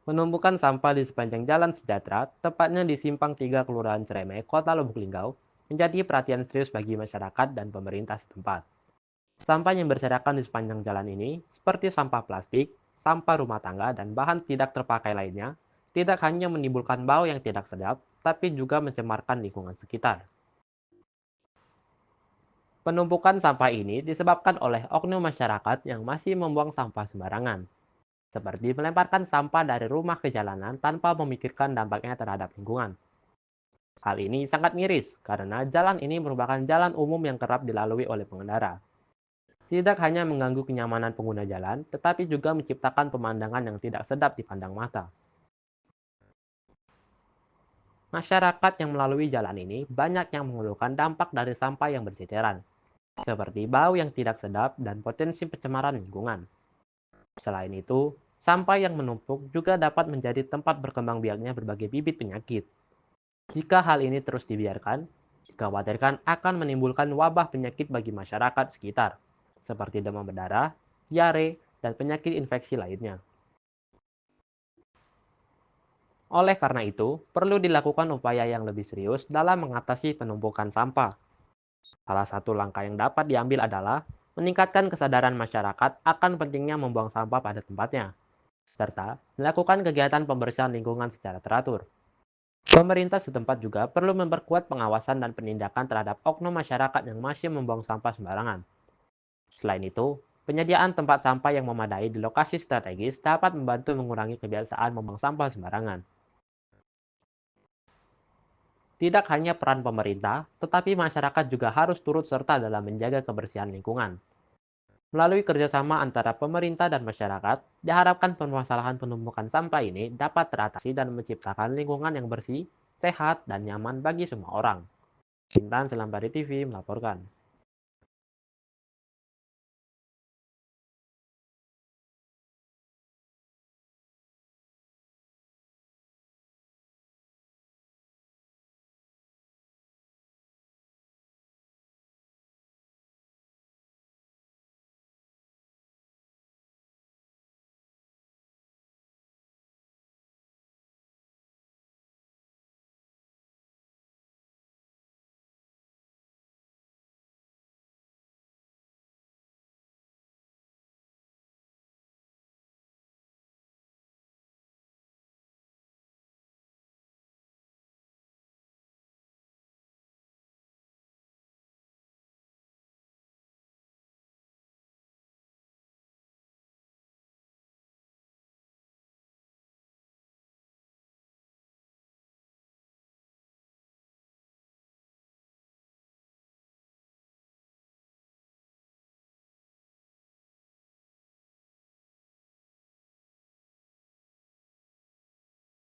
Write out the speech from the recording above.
Penumpukan sampah di sepanjang Jalan Sejahtera, tepatnya di Simpang 3 Kelurahan Cereme, Kota Lubuk Linggau, menjadi perhatian serius bagi masyarakat dan pemerintah setempat. Sampah yang berserakan di sepanjang jalan ini, seperti sampah plastik, sampah rumah tangga, dan bahan tidak terpakai lainnya, tidak hanya menimbulkan bau yang tidak sedap, tapi juga mencemarkan lingkungan sekitar. Penumpukan sampah ini disebabkan oleh oknum masyarakat yang masih membuang sampah sembarangan, seperti melemparkan sampah dari rumah ke jalanan tanpa memikirkan dampaknya terhadap lingkungan. Hal ini sangat miris karena jalan ini merupakan jalan umum yang kerap dilalui oleh pengendara. Tidak hanya mengganggu kenyamanan pengguna jalan, tetapi juga menciptakan pemandangan yang tidak sedap dipandang mata. Masyarakat yang melalui jalan ini banyak yang mengeluhkan dampak dari sampah yang berceceran, seperti bau yang tidak sedap dan potensi pencemaran lingkungan. Selain itu, sampah yang menumpuk juga dapat menjadi tempat berkembang biaknya berbagai bibit penyakit. Jika hal ini terus dibiarkan, dikhawatirkan akan menimbulkan wabah penyakit bagi masyarakat sekitar, seperti demam berdarah, diare, dan penyakit infeksi lainnya. Oleh karena itu, perlu dilakukan upaya yang lebih serius dalam mengatasi penumpukan sampah. Salah satu langkah yang dapat diambil adalah meningkatkan kesadaran masyarakat akan pentingnya membuang sampah pada tempatnya, serta melakukan kegiatan pembersihan lingkungan secara teratur. Pemerintah setempat juga perlu memperkuat pengawasan dan penindakan terhadap oknum masyarakat yang masih membuang sampah sembarangan. Selain itu, penyediaan tempat sampah yang memadai di lokasi strategis dapat membantu mengurangi kebiasaan membuang sampah sembarangan. Tidak hanya peran pemerintah, tetapi masyarakat juga harus turut serta dalam menjaga kebersihan lingkungan. Melalui kerjasama antara pemerintah dan masyarakat, diharapkan permasalahan penumpukan sampah ini dapat teratasi dan menciptakan lingkungan yang bersih, sehat, dan nyaman bagi semua orang. Intan Selambari TV melaporkan.